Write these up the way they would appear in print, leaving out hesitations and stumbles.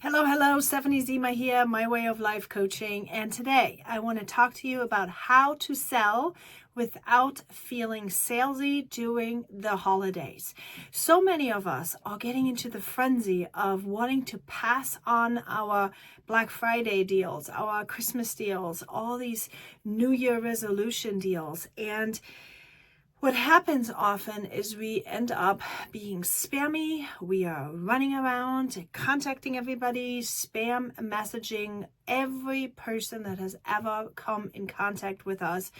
Hello, Stephanie Zima here, My Way of Life Coaching. And today I want to talk to you about how to sell without feeling salesy during the holidays. So many of us are getting into the frenzy of wanting to pass on our Black Friday deals, our Christmas deals, all these New Year resolution deals. And what happens often is we end up being spammy. We are running around, contacting everybody, spam messaging every person that has ever come in contact with us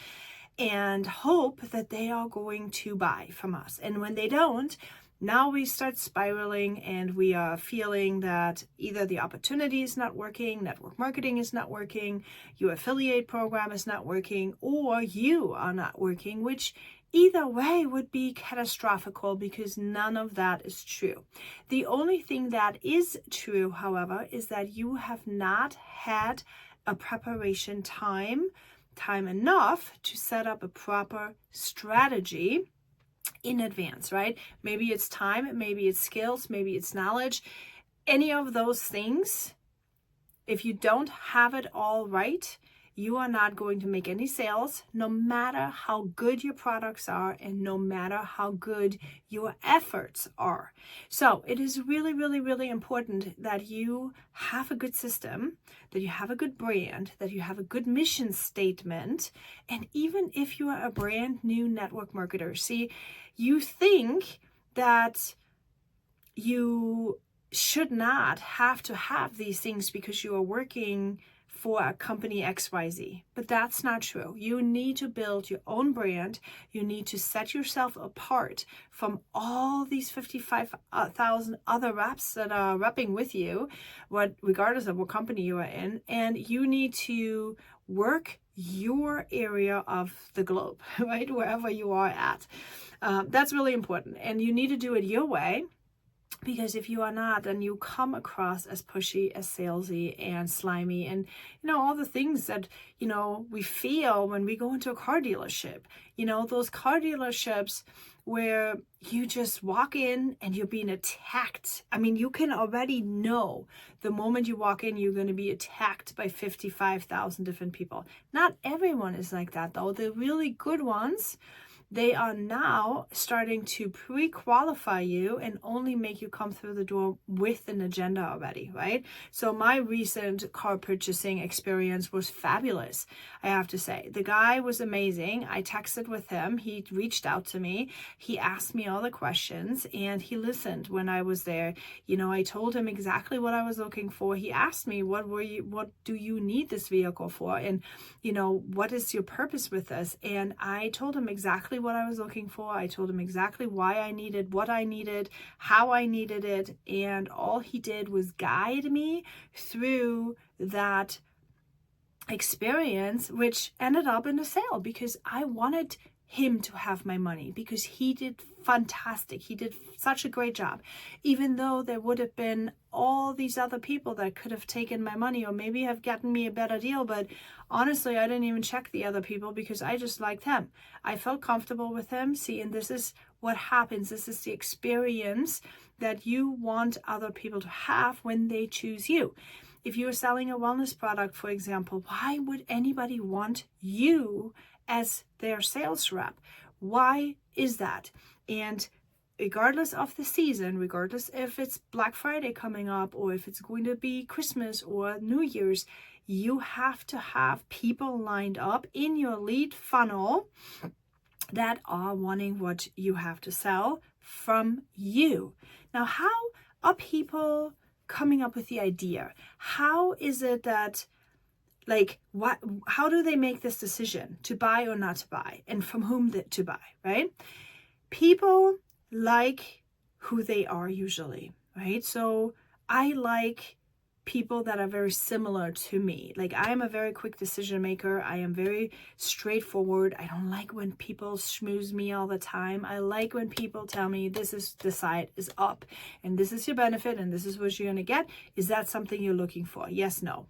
and hope that they are going to buy from us. And when they don't, now we start spiraling and we are feeling that either the opportunity is not working, network marketing is not working, your affiliate program is not working, or you are not working, which either way would be catastrophical because none of that is true. The only thing that is true, however, is that you have not had a preparation time enough to set up a proper strategy in advance, right? Maybe it's time, maybe it's skills, maybe it's knowledge. Any of those things, if you don't have it all right, you are not going to make any sales, no matter how good your products are and no matter how good your efforts are. So it is really, really, really important that you have a good system, that you have a good brand, that you have a good mission statement. And even if you are a brand new network marketer, see, you think that you should not have to have these things because you are working for a company XYZ, but that's not true. You need to build your own brand. You need to set yourself apart from all these 55,000 other reps that are repping with you, regardless of what company you are in, and you need to work your area of the globe, right? Wherever you are at. That's really important, and you need to do it your way. Because if you are not, then you come across as pushy, as salesy, and slimy, and all the things that we feel when we go into a car dealership. Those car dealerships where you just walk in and you're being attacked. I mean, you can already know the moment you walk in, you're going to be attacked by 55,000 different people. Not everyone is like that, though. The really good ones, they are now starting to pre-qualify you and only make you come through the door with an agenda already, right? So my recent car purchasing experience was fabulous, I have to say. The guy was amazing. I texted with him. He reached out to me. He asked me all the questions and he listened when I was there. I told him exactly what I was looking for. He asked me, what do you need this vehicle for? And, what is your purpose with this? And I told him exactly what I was looking for. I told him exactly why I needed what I needed, how I needed it, and all he did was guide me through that experience, which ended up in a sale because I wanted him to have my money because he did fantastic. He did such a great job, even though there would have been all these other people that could have taken my money or maybe have gotten me a better deal. But honestly, I didn't even check the other people because I just liked him. I felt comfortable with him. See, and this is what happens. This is the experience that you want other people to have when they choose you. If you are selling a wellness product, for example, why would anybody want you as their sales rep? Why is that? And regardless of the season, regardless if it's Black Friday coming up or if it's going to be Christmas or New Year's, you have to have people lined up in your lead funnel that are wanting what you have to sell from you. Now, how are people coming up with the idea? How is it that how do they make this decision to buy or not to buy and from whom to buy, right? People like who they are usually, right? So I like people that are very similar to me. Like I am a very quick decision maker. I am very straightforward. I don't like when people schmooze me all the time. I like when people tell me this side is up and this is your benefit and this is what you're going to get. Is that something you're looking for? Yes, no.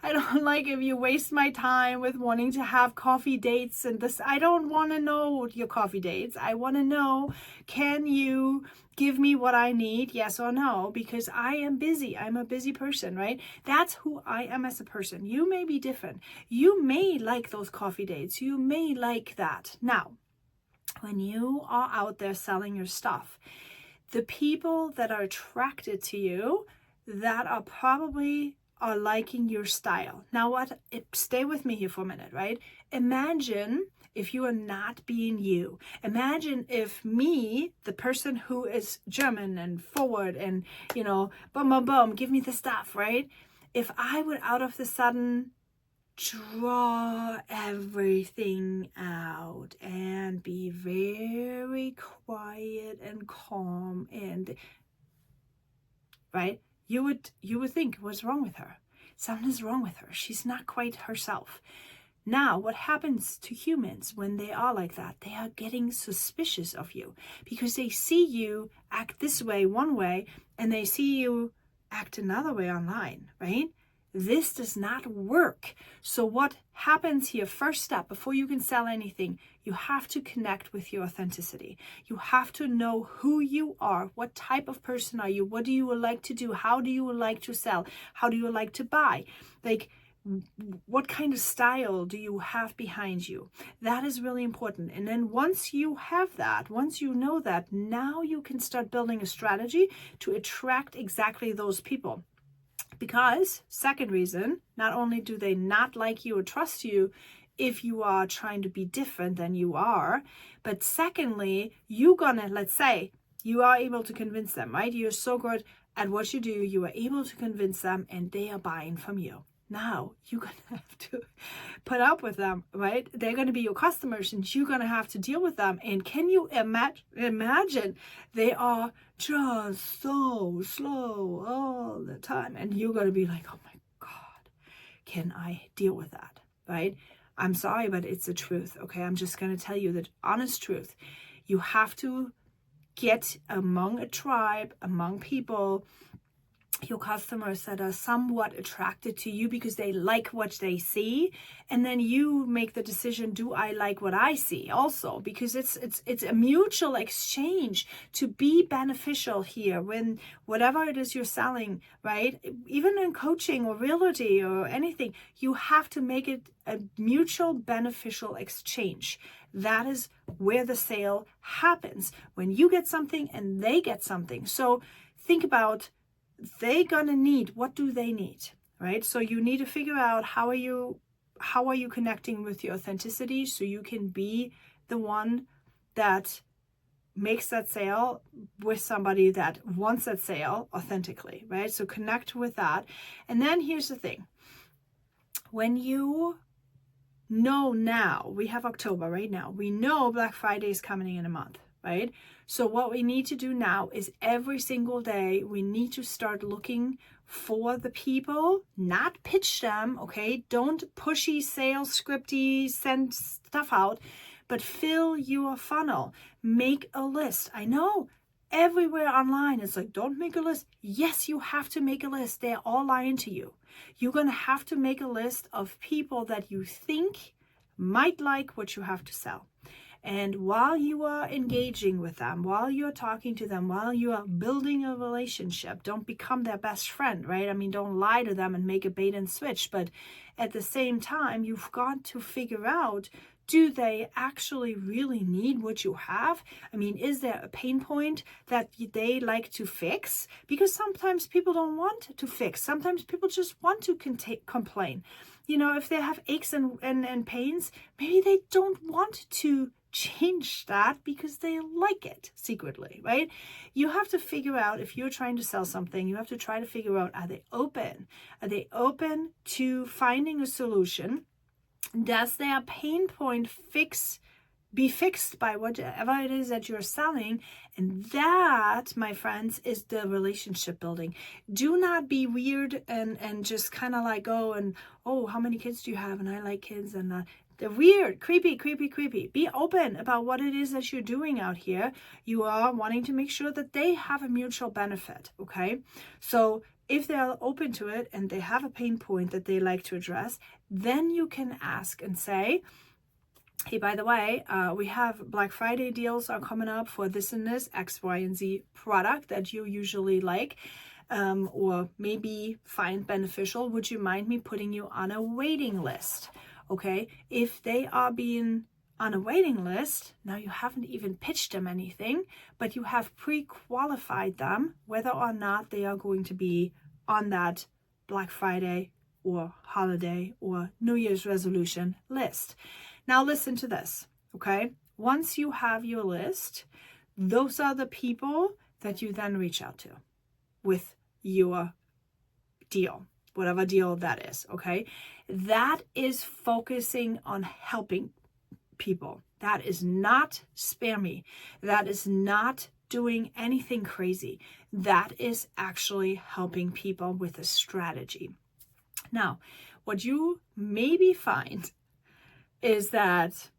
I don't like if you waste my time with wanting to have coffee dates and this. I don't want to know your coffee dates. I want to know, can you give me what I need? Yes or no? Because I am busy. I'm a busy person, right? That's who I am as a person. You may be different. You may like those coffee dates. You may like that. Now, when you are out there selling your stuff, the people that are attracted to you, that are probably are liking your style. Now stay with me here for a minute, right? Imagine if you are not being you. Imagine if me, the person who is German and forward and, boom, boom, boom, give me the stuff, right? If I would out of the sudden draw everything out and be very quiet and calm and, right? You would think, what's wrong with her? Something's wrong with her. She's not quite herself. Now, what happens to humans when they are like that? They are getting suspicious of you because they see you act this way, one way, and they see you act another way online, right? This does not work. So what happens here, first step, before you can sell anything, you have to connect with your authenticity. You have to know who you are. What type of person are you? What do you like to do? How do you like to sell? How do you like to buy? Like, what kind of style do you have behind you? That is really important. And then once you have that, once you know that, now you can start building a strategy to attract exactly those people. Because, second reason, not only do they not like you or trust you if you are trying to be different than you are, but secondly, let's say you are able to convince them, right? You're so good at what you do, you are able to convince them and they are buying from you. Now you're going to have to put up with them, right? They're going to be your customers and you're going to have to deal with them. And can you imagine they are just so slow all the time. And you're going to be like, oh my God, can I deal with that, right? I'm sorry, but it's the truth, okay? I'm just going to tell you the honest truth. You have to get among a tribe, among people, your customers that are somewhat attracted to you because they like what they see, and then you make the decision, do I like what I see also? Because it's a mutual exchange to be beneficial here when whatever it is you're selling, right? Even in coaching or realty or anything, you have to make it a mutual beneficial exchange. That is where the sale happens, when you get something and they get something. So think about, they're gonna need, what do they need, right? So you need to figure out how are you connecting with your authenticity so you can be the one that makes that sale with somebody that wants that sale authentically, right? So connect with that. And then here's the thing. When you know, now, we have October right now, we know Black Friday is coming in a month, right? So what we need to do now is every single day, we need to start looking for the people, not pitch them, okay? Don't pushy, sales scripty, send stuff out, but fill your funnel. Make a list. I know everywhere online it's like, don't make a list. Yes, you have to make a list. They're all lying to you. You're going to have to make a list of people that you think might like what you have to sell. And while you are engaging with them, while you're talking to them, while you are building a relationship, don't become their best friend, right? I mean, don't lie to them and make a bait and switch. But at the same time, you've got to figure out, do they actually really need what you have? I mean, is there a pain point that they like to fix? Because sometimes people don't want to fix. Sometimes people just want to complain. You know, if they have aches and pains, maybe they don't want to change that because they like it secretly, right? You have to figure out, if you're trying to sell something, you have to try to figure out, are they open? Are they open to finding a solution? Does their pain point be fixed by whatever it is that you're selling? And that, my friends, is the relationship building. Do not be weird and just kind of like go and, oh, how many kids do you have? And I like kids, and they're weird, creepy. Be open about what it is that you're doing out here. You are wanting to make sure that they have a mutual benefit, okay? So if they are open to it and they have a pain point that they like to address, then you can ask and say, hey, by the way, we have Black Friday deals are coming up for this and this X, Y, and Z product that you usually like, or maybe find beneficial. Would you mind me putting you on a waiting list? Okay, if they are being on a waiting list, now you haven't even pitched them anything, but you have pre-qualified them whether or not they are going to be on that Black Friday or holiday or New Year's resolution list. Now listen to this, okay? Once you have your list, those are the people that you then reach out to with your deal, whatever deal that is, okay? That is focusing on helping people. That is not spammy. That is not doing anything crazy. That is actually helping people with a strategy. Now, what you maybe find is that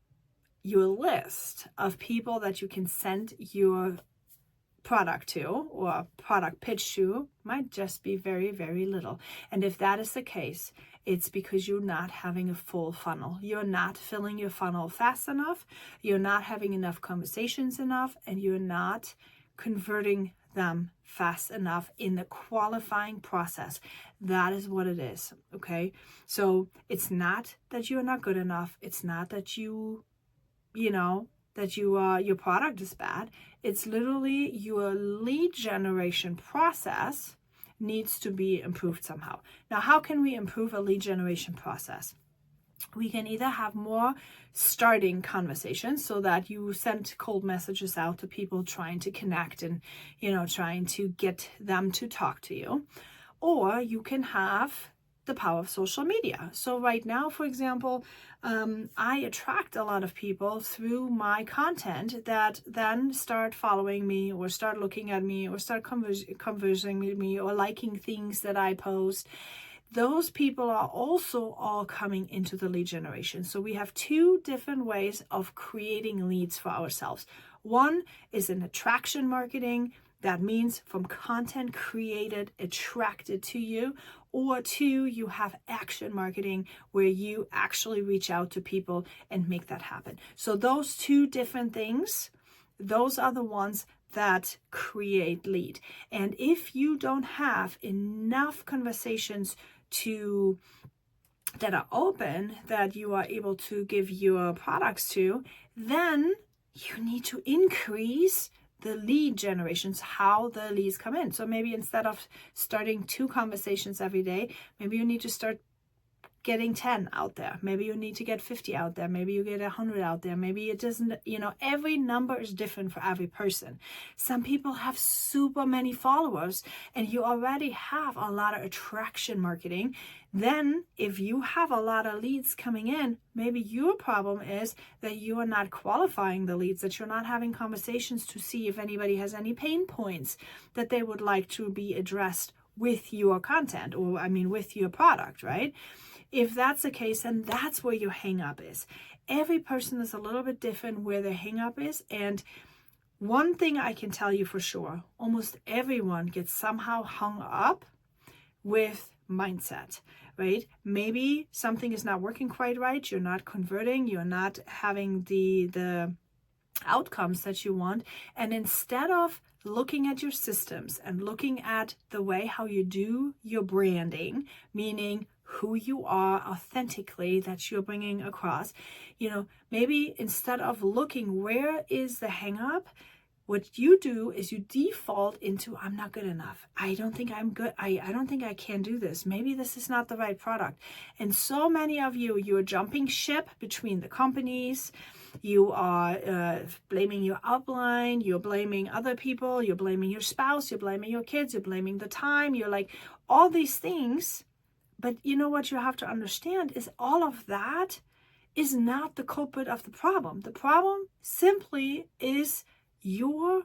your list of people that you can send your product to or product pitch to might just be very, very little. And if that is the case, it's because you're not having a full funnel. You're not filling your funnel fast enough. You're not having enough conversations enough, and you're not converting them fast enough in the qualifying process. That is what it is, okay? So it's not that you're not good enough. It's not that your product is bad. It's literally your lead generation process needs to be improved somehow. Now, how can we improve a lead generation process? We can either have more starting conversations so that you send cold messages out to people trying to connect and, trying to get them to talk to you. Or you can have the power of social media. So right now, for example, I attract a lot of people through my content that then start following me or start looking at me or start conversing with me or liking things that I post. Those people are also all coming into the lead generation. So we have two different ways of creating leads for ourselves. One is in attraction marketing. That means from content created, attracted to you. Or two, you have action marketing where you actually reach out to people and make that happen. So those two different things, those are the ones that create lead. And if you don't have enough conversations that are open, that you are able to give your products to, then you need to increase the lead generations, how the leads come in. So maybe instead of starting 2 conversations every day, maybe you need to start getting 10 out there. Maybe you need to get 50 out there. Maybe you get 100 out there. Maybe it doesn't, every number is different for every person. Some people have super many followers and you already have a lot of attraction marketing. Then if you have a lot of leads coming in, maybe your problem is that you are not qualifying the leads, that you're not having conversations to see if anybody has any pain points that they would like to be addressed with your content or with your product, right? If that's the case, then that's where your hang up is. Every person is a little bit different where their hang up is. And one thing I can tell you for sure, almost everyone gets somehow hung up with mindset, right? Maybe something is not working quite right. You're not converting. You're not having the outcomes that you want. And instead of looking at your systems and looking at the way how you do your branding, meaning who you are authentically that you're bringing across, maybe instead of looking where is the hang up, what you do is you default into, I'm not good enough. I don't think I'm good. I don't think I can do this. Maybe this is not the right product. And so many of you're jumping ship between the companies. You are blaming your upline. You're blaming other people. You're blaming your spouse. You're blaming your kids. You're blaming the time. You're like all these things. But what you have to understand is all of that is not the culprit of the problem. The problem simply is your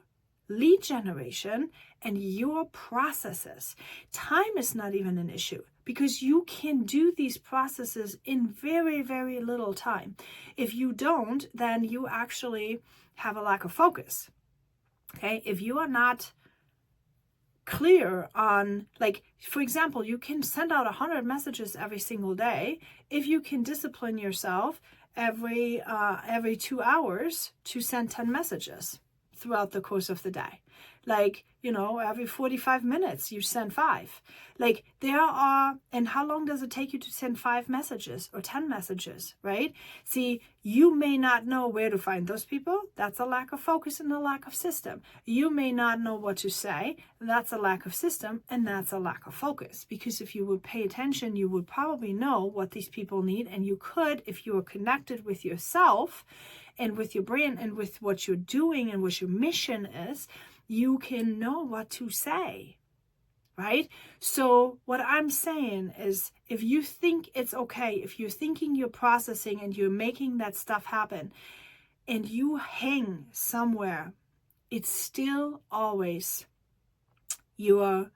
lead generation and your processes. Time is not even an issue because you can do these processes in very, very little time. If you don't, then you actually have a lack of focus. Okay? If you are not clear on, like, for example, you can send out 100 messages every single day if you can discipline yourself every 2 hours to send 10 messages throughout the course of the day. Like, every 45 minutes you send 5. Like, and how long does it take you to send 5 messages or 10 messages, right? See, you may not know where to find those people. That's a lack of focus and a lack of system. You may not know what to say. That's a lack of system, and that's a lack of focus. Because if you would pay attention, you would probably know what these people need, and you could, if you are connected with yourself and with your brand and with what you're doing and what your mission is, you can know what to say, right? So what I'm saying is, if you think it's okay, if you're thinking you're processing and you're making that stuff happen, and you hang somewhere, it's still always your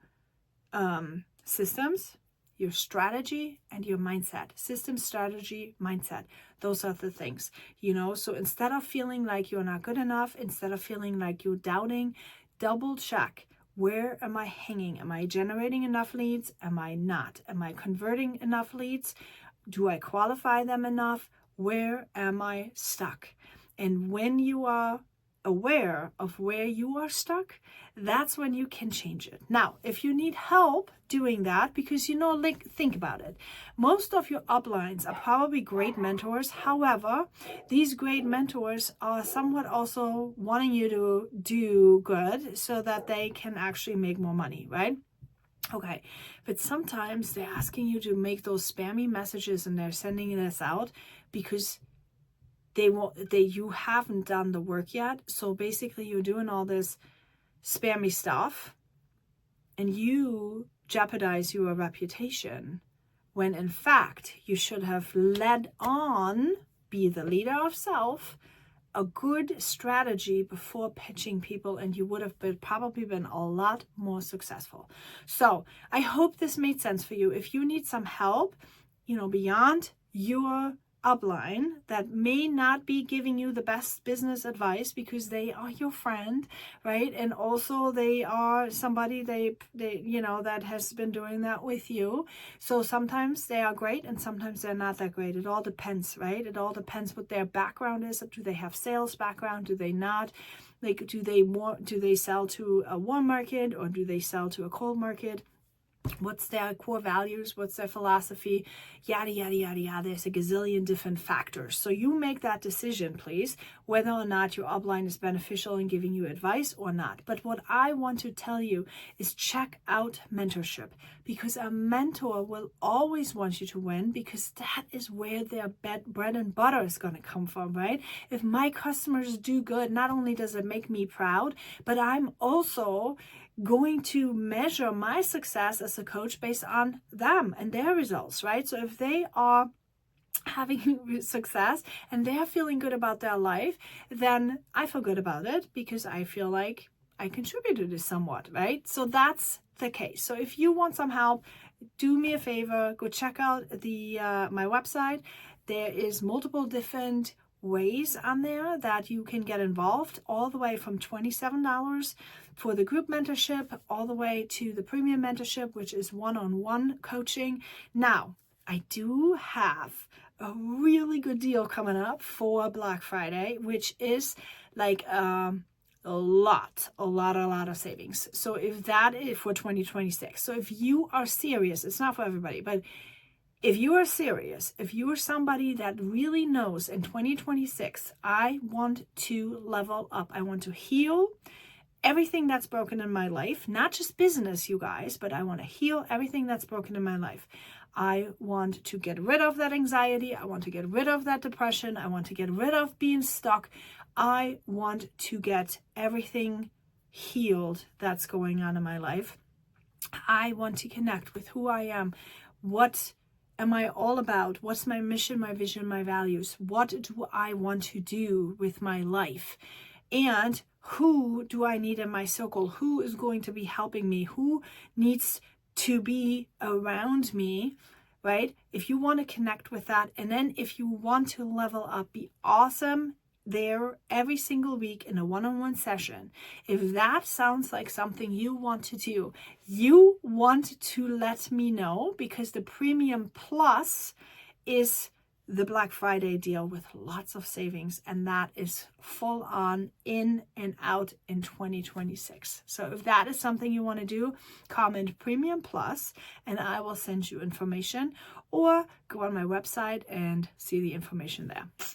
systems, your strategy, and your mindset. System, strategy, mindset. Those are the things, So instead of feeling like you're not good enough, instead of feeling like you're doubting, double check. Where am I hanging? Am I generating enough leads? Am I not? Am I converting enough leads? Do I qualify them enough? Where am I stuck? And when you are aware of where you are stuck, that's when you can change it. Now, if you need help doing that, because think about it. Most of your uplines are probably great mentors. However, these great mentors are somewhat also wanting you to do good so that they can actually make more money, right? Okay, but sometimes they're asking you to make those spammy messages, and they're sending this out because you haven't done the work yet. So basically you're doing all this spammy stuff, and you jeopardize your reputation, when in fact you should have led on, be the leader of self, a good strategy before pitching people, and you would have probably been a lot more successful. So I hope this made sense for you. If you need some help, beyond your upline that may not be giving you the best business advice because they are your friend, right? And also they are somebody they that has been doing that with you. So sometimes they are great and sometimes they're not that great. It all depends, right? It all depends what their background is. Do they have sales background? Do they not? Like, do they sell to a warm market, or do they sell to a cold market? What's their core values? What's their philosophy? Yada, yada, yada, yada. There's a gazillion different factors. So you make that decision, please, whether or not your upline is beneficial in giving you advice or not. But what I want to tell you is check out mentorship, because a mentor will always want you to win, because that is where their bread and butter is going to come from, right? If my customers do good, not only does it make me proud, but I'm also going to measure my success as a coach based on them and their results, right? So if they are having success and they are feeling good about their life, then I feel good about it because I feel like I contributed to somewhat, right? So that's the case. So if you want some help, do me a favor, go check out my website. There is multiple different ways on there that you can get involved, all the way from $27 for the group mentorship all the way to the premium mentorship, which is one-on-one coaching. Now, I do have a really good deal coming up for Black Friday, which is like a lot of savings. So if that is for 2026, so if you are serious, it's not for everybody, but if you are serious, if you are somebody that really knows in 2026, I want to level up, I want to heal everything that's broken in my life, not just business, you guys, but I want to heal everything that's broken in my life. I want to get rid of that anxiety. I want to get rid of that depression. I want to get rid of being stuck. I want to get everything healed that's going on in my life. I want to connect with who I am. What am I all about? What's my mission, my vision, my values? What do I want to do with my life? And who do I need in my circle? Who is going to be helping me? Who needs to be around me, right? If you want to connect with that, and then if you want to level up, be awesome there every single week in a one-on-one session. If that sounds like something you want to do, you want to let me know, because the Premium Plus is the Black Friday deal with lots of savings, and that is full on in and out in 2026. So if that is something you want to do, comment Premium Plus and I will send you information, or go on my website and see the information there.